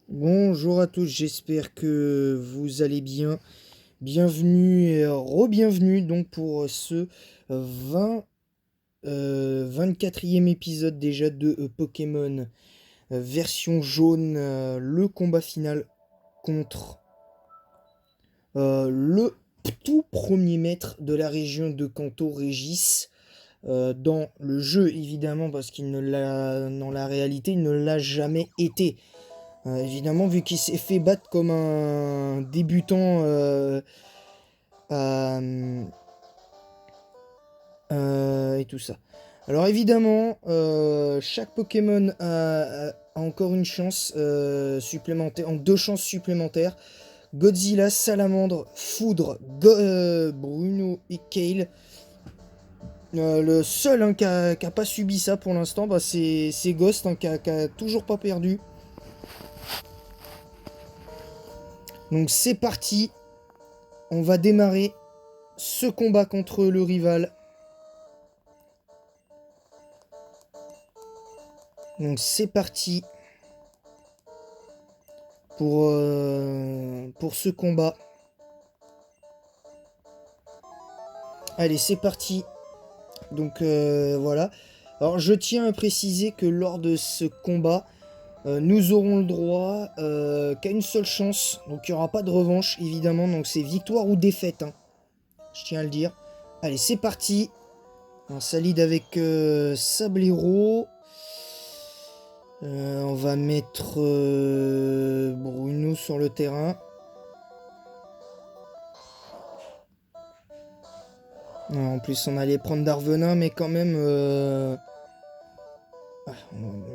Bonjour à tous, j'espère que vous allez bien. Bienvenue et re-bienvenue donc pour ce 20, 24e épisode déjà de Pokémon version jaune, le combat final contre le tout premier maître de la région de Kanto, Régis. Dans le jeu évidemment parce qu'il ne l'a, dans la réalité il ne l'a jamais été. Évidemment, vu qu'il s'est fait battre comme un débutant à- et tout ça. Alors évidemment, chaque Pokémon a encore une chance supplémentaire, en deux chances supplémentaires. Godzilla, Salamandre, Foudre, Bruno et Kale. Le seul qui a pas subi ça pour l'instant, bah, c'est Ghost qui a toujours pas perdu. Donc c'est parti, on va démarrer ce combat contre le rival. Donc c'est parti pour ce combat. Allez, c'est parti. Donc voilà. Alors je tiens à préciser que lors de ce combat, nous aurons le droit qu'à une seule chance. Donc il n'y aura pas de revanche évidemment. Donc c'est victoire ou défaite, hein. Je tiens à le dire. Allez, c'est parti. On s'allie avec Sablero. On va mettre Bruno sur le terrain. En plus, on allait prendre Darvenin, mais quand même...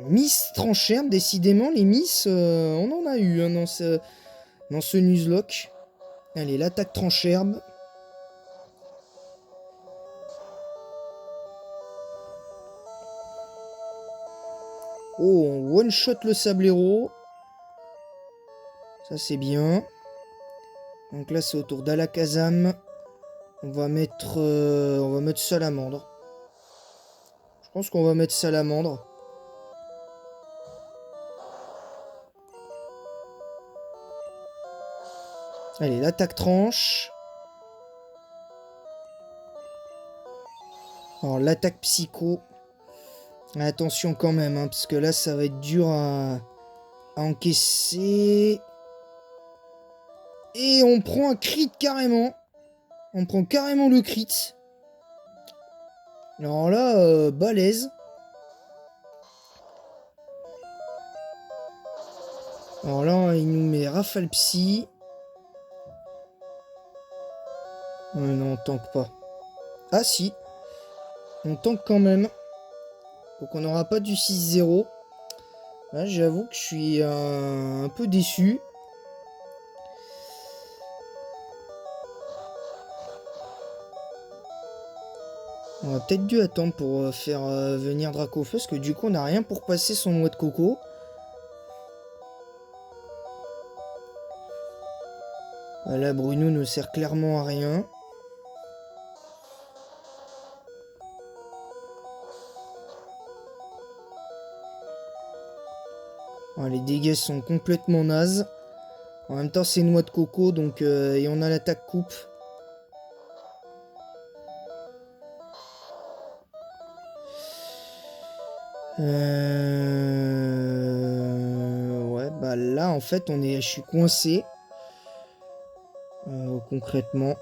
Miss Trancherbe, décidément, les Miss, on en a eu hein, dans ce Nuzlocke. Allez, l'attaque Trancherbe. Oh, on one-shot le Sablero. Ça, c'est bien. Donc là, c'est au tour d'Alakazam. On va mettre Salamandre. Je pense qu'on va mettre Salamandre. Allez, l'attaque tranche. Alors, l'attaque psycho. Attention quand même, hein, parce que là, ça va être dur à encaisser. Et on prend un crit carrément. On prend carrément le crit. Alors là, balèze. Alors là, il nous met Rafale Psy. Non, on tank pas. Ah si, on tank quand même. Donc on n'aura pas du 6-0. Là, j'avoue que je suis un peu déçu. On a peut-être dû attendre pour faire venir Dracofeu, parce que du coup, on n'a rien pour passer son noix de coco. Là, Bruno ne sert clairement à rien. Les dégâts sont complètement nazes. En même temps, c'est noix de coco, donc et on a l'attaque coupe. Ouais, bah là, en fait, je suis coincé. Concrètement. De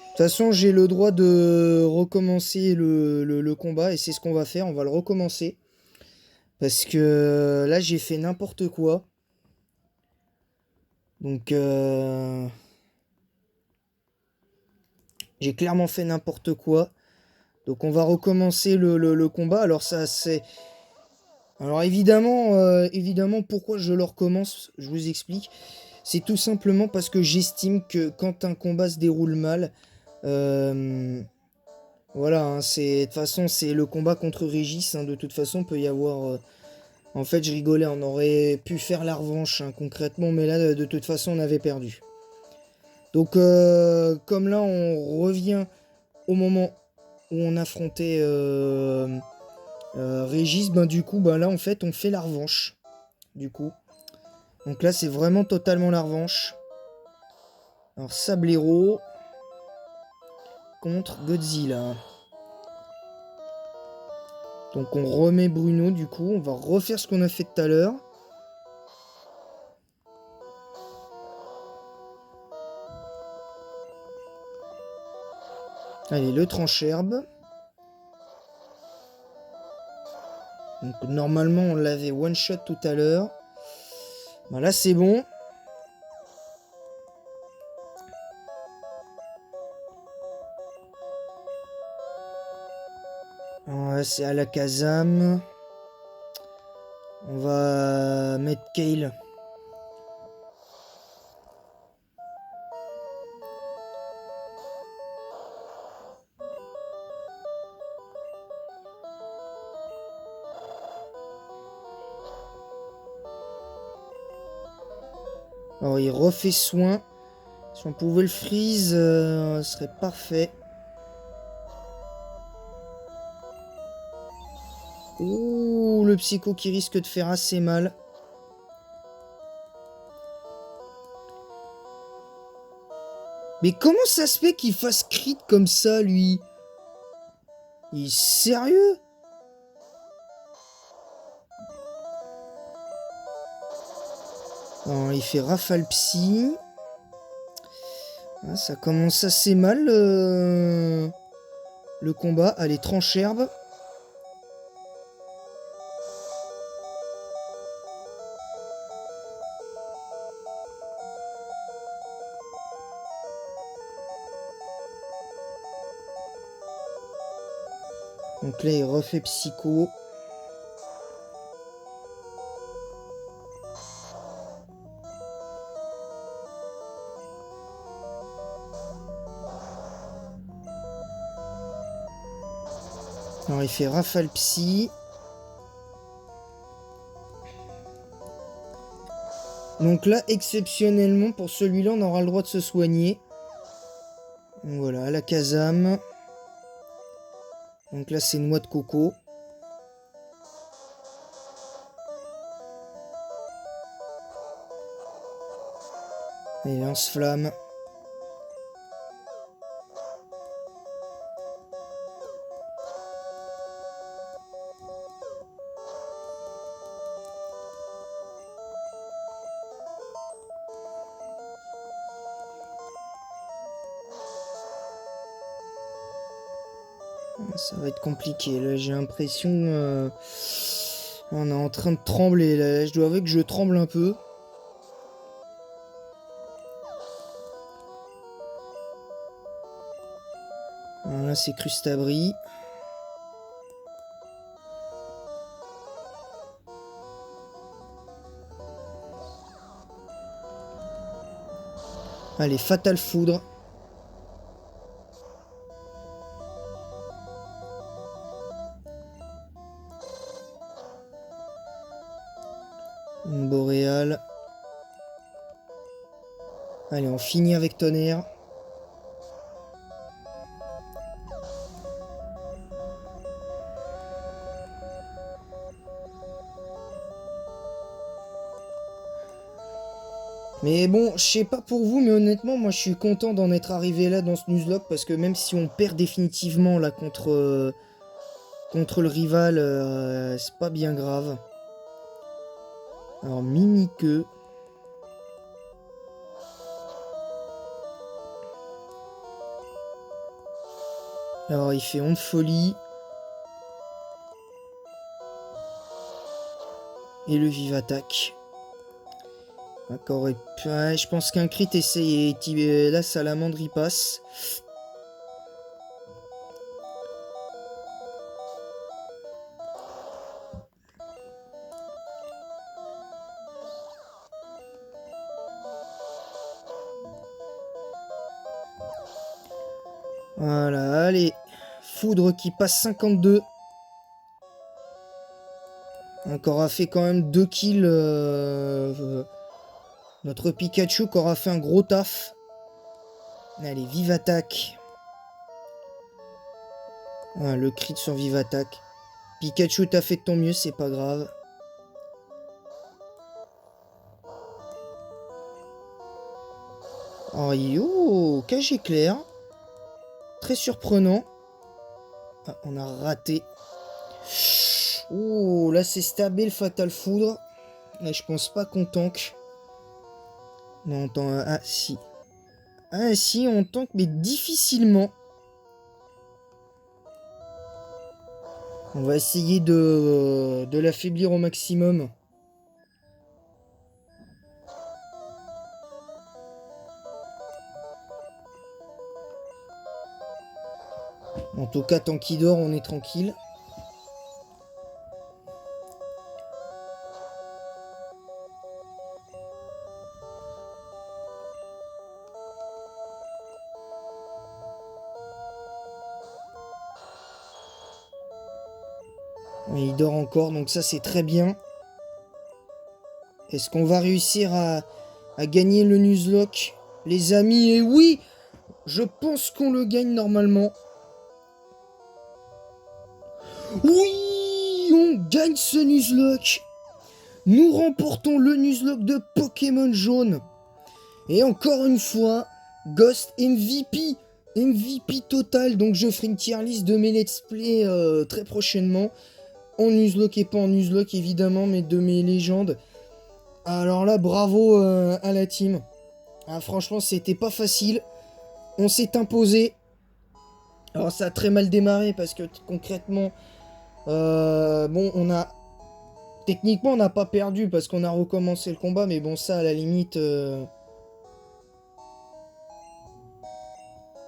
toute façon, j'ai le droit de recommencer le combat, et c'est ce qu'on va faire. On va le recommencer. Parce que là, j'ai fait n'importe quoi. Donc, j'ai clairement fait n'importe quoi. Donc, on va recommencer le combat. Alors, ça, c'est... Alors, évidemment, pourquoi je le recommence, je vous explique. C'est tout simplement parce que j'estime que quand un combat se déroule mal, voilà, hein, de toute façon, c'est le combat contre Régis. Hein, de toute façon, peut y avoir... en fait, je rigolais, on aurait pu faire la revanche hein, concrètement, mais là, de toute façon, on avait perdu. Donc, comme là, on revient au moment où on affrontait Régis, ben du coup, ben là en fait on fait la revanche. Du coup. Donc là c'est vraiment totalement la revanche. Alors Sablero contre Godzilla. Donc on remet Bruno du coup. On va refaire ce qu'on a fait tout à l'heure. Allez, le tranche-herbe. Donc normalement on l'avait one-shot tout à l'heure. Ben là c'est bon. Ouais, c'est à la Kazam. On va mettre Kale. Alors il refait soin. Si on pouvait le freeze, ce serait parfait. Ouh, le psycho qui risque de faire assez mal. Mais comment ça se fait qu'il fasse crit comme ça, lui? Il est sérieux? Alors, il fait rafale psy. Ah, ça commence assez mal, le combat. Allez, tranche-herbe. Donc là, il refait psycho. Alors, il fait rafale psy. Donc là, exceptionnellement, pour celui-là, on aura le droit de se soigner. Donc voilà, la Kazam. Donc là, c'est noix de coco. Et lance-flamme. Ça va être compliqué, là, j'ai l'impression... on est en train de trembler, là. Je dois avouer que je tremble un peu. Là, c'est Crustabri. Allez, Fatal Foudre. Une boréale. Allez, on finit avec tonnerre. Mais bon, je sais pas pour vous, mais honnêtement, moi je suis content d'en être arrivé là dans ce nuzlocke parce que même si on perd définitivement là contre le rival, c'est pas bien grave. Alors, Mimiqueux. Alors, il fait onde folie. Et le vive attaque. D'accord, et ouais, je pense qu'un crit essaye et là, Salamandre y passe. Voilà, allez. Foudre qui passe 52. Encore a fait quand même 2 kills. Notre Pikachu qui aura fait un gros taf. Allez, vive attaque. Ah, le crit sur vive attaque. Pikachu, t'as fait de ton mieux, c'est pas grave. Oh yo, cage éclair. Très surprenant. Ah, on a raté. Oh, là c'est stable, Fatal Foudre. Et je pense pas qu'on tank. Non, ah si. Ah si, on tank, mais difficilement. On va essayer de l'affaiblir au maximum. En tout cas, tant qu'il dort, on est tranquille. Il dort encore, donc ça c'est très bien. Est-ce qu'on va réussir à gagner le Nuzlocke, les amis? Et oui, je pense qu'on le gagne normalement. Oui, on gagne ce Nuzlocke. Nous remportons le Nuzlocke de Pokémon jaune. Et encore une fois, Ghost MVP. MVP total. Donc je ferai une tier list de mes let's play très prochainement. En Nuzlocke et pas en Nuzlocke évidemment, mais de mes légendes. Alors là, bravo à la team. Ah, franchement, c'était pas facile. On s'est imposé. Alors ça a très mal démarré parce que concrètement, bon, techniquement, on n'a pas perdu parce qu'on a recommencé le combat, mais bon, ça, à la limite...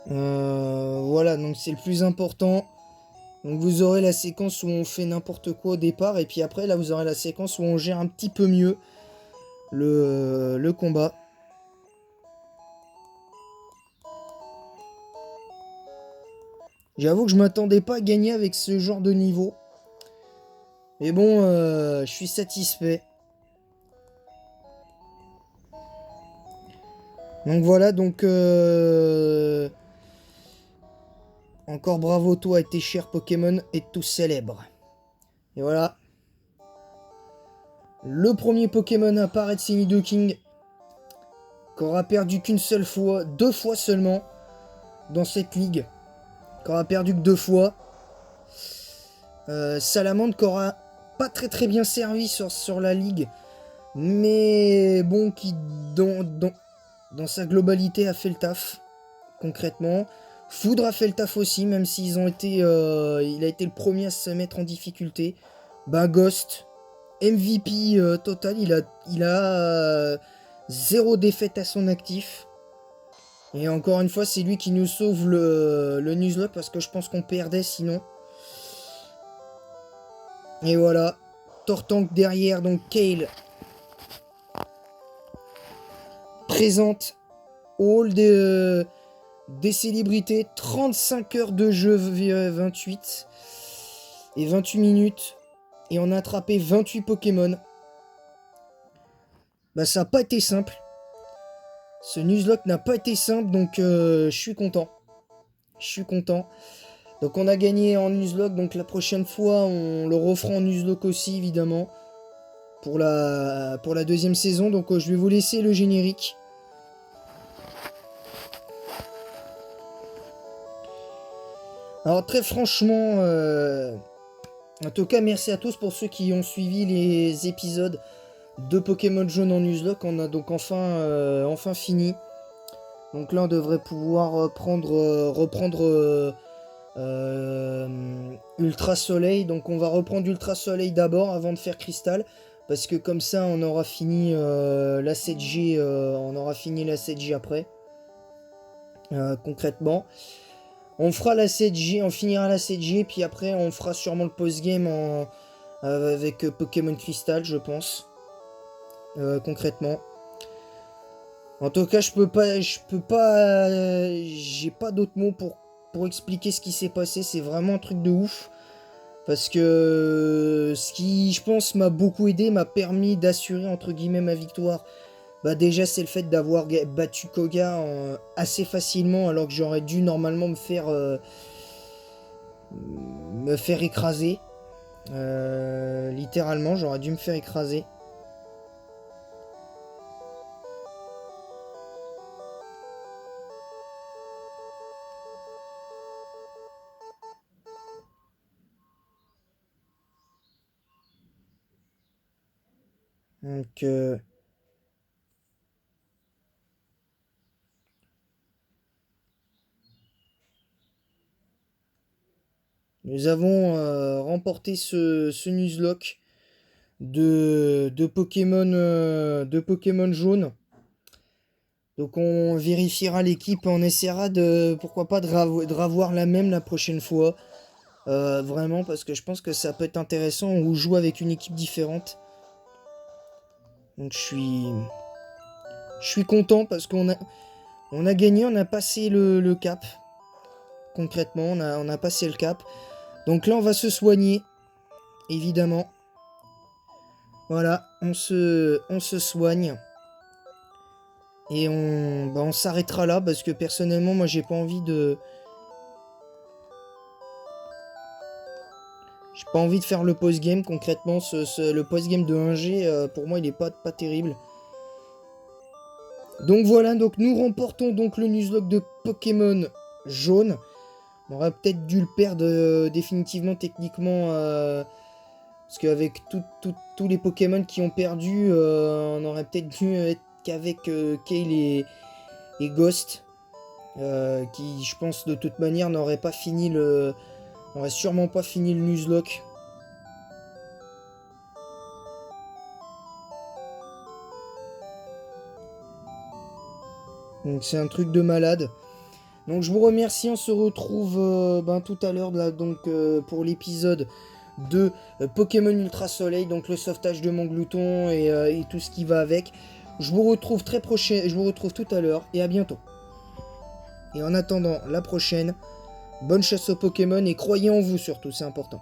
voilà, donc c'est le plus important. Donc vous aurez la séquence où on fait n'importe quoi au départ, et puis après, là, vous aurez la séquence où on gère un petit peu mieux le combat. J'avoue que je m'attendais pas à gagner avec ce genre de niveau. Mais bon, je suis satisfait. Donc voilà, donc... encore bravo toi et tes chers Pokémon et tous célèbres. Et voilà. Le premier Pokémon à apparaître, c'est Nidoking. Qu'aura perdu qu'une seule fois, 2 fois seulement, dans cette ligue. Qu'aura perdu que 2 fois. Salamandre qu'aura pas très bien servi sur la ligue. Mais bon, qui dans sa globalité a fait le taf. Concrètement. Foudre a fait le taf aussi, même s'ils ont été, il a été le premier à se mettre en difficulté. Bah Ghost, MVP total, il a 0 défaite à son actif. Et encore une fois, c'est lui qui nous sauve le Nuzlocke parce que je pense qu'on perdait sinon. Et voilà, Tortank derrière, donc Kale présente au hall des célébrités, 35 heures de jeu 28 et 28 minutes. Et on a attrapé 28 Pokémon. Bah ça n'a pas été simple. Ce Nuzlocke n'a pas été simple, donc je suis content. Je suis content. Donc on a gagné en Nuzlocke, donc la prochaine fois on le refera en Nuzlocke aussi évidemment. Pour la deuxième saison, donc je vais vous laisser le générique. Alors très franchement, en tout cas merci à tous pour ceux qui ont suivi les épisodes de Pokémon jaune en Nuzlocke. On a donc enfin fini. Donc là on devrait pouvoir reprendre Ultra Soleil. Donc on va reprendre Ultra Soleil d'abord avant de faire Cristal. Parce que comme ça on aura fini la 7G. On aura fini la 7G après. Concrètement. On fera la 7G, on finira la 7G, puis après on fera sûrement le post-game avec Pokémon Crystal, je pense. Concrètement. En tout cas, j'ai pas d'autres mots pour expliquer ce qui s'est passé. C'est vraiment un truc de ouf. Parce que ce qui, je pense, m'a beaucoup aidé, m'a permis d'assurer, entre guillemets, ma victoire. Bah déjà, c'est le fait d'avoir battu Koga assez facilement, alors que j'aurais dû normalement me faire écraser. Littéralement, j'aurais dû me faire écraser. Donc, nous avons remporté ce Nuzlocke de Pokémon jaune. Donc on vérifiera l'équipe, on essaiera de, pourquoi pas, de ravoir la même la prochaine fois. Vraiment, parce que je pense que ça peut être intéressant, on joue avec une équipe différente. Donc je suis content parce on a gagné, on a passé le cap. Concrètement, on a passé le cap. Donc là, on va se soigner, évidemment. Voilà, on se soigne. Et on s'arrêtera là parce que personnellement, moi, j'ai pas envie de... J'ai pas envie de faire le post-game, concrètement. Le post-game de 1G, pour moi, il est pas terrible. Donc voilà, donc nous remportons donc le Nuzlocke de Pokémon jaune. On aurait peut-être dû le perdre définitivement, techniquement, parce qu'avec tous les Pokémon qui ont perdu, on aurait peut-être dû être qu'avec Kale et Ghost, qui, je pense, de toute manière, n'aurait sûrement pas fini le Nuzlocke. Donc c'est un truc de malade. Donc je vous remercie, on se retrouve tout à l'heure pour l'épisode de Pokémon Ultra Soleil, donc le sauvetage de mon glouton et tout ce qui va avec. Je vous retrouve tout à l'heure et à bientôt. Et en attendant la prochaine, bonne chasse aux Pokémon et croyez en vous surtout, c'est important.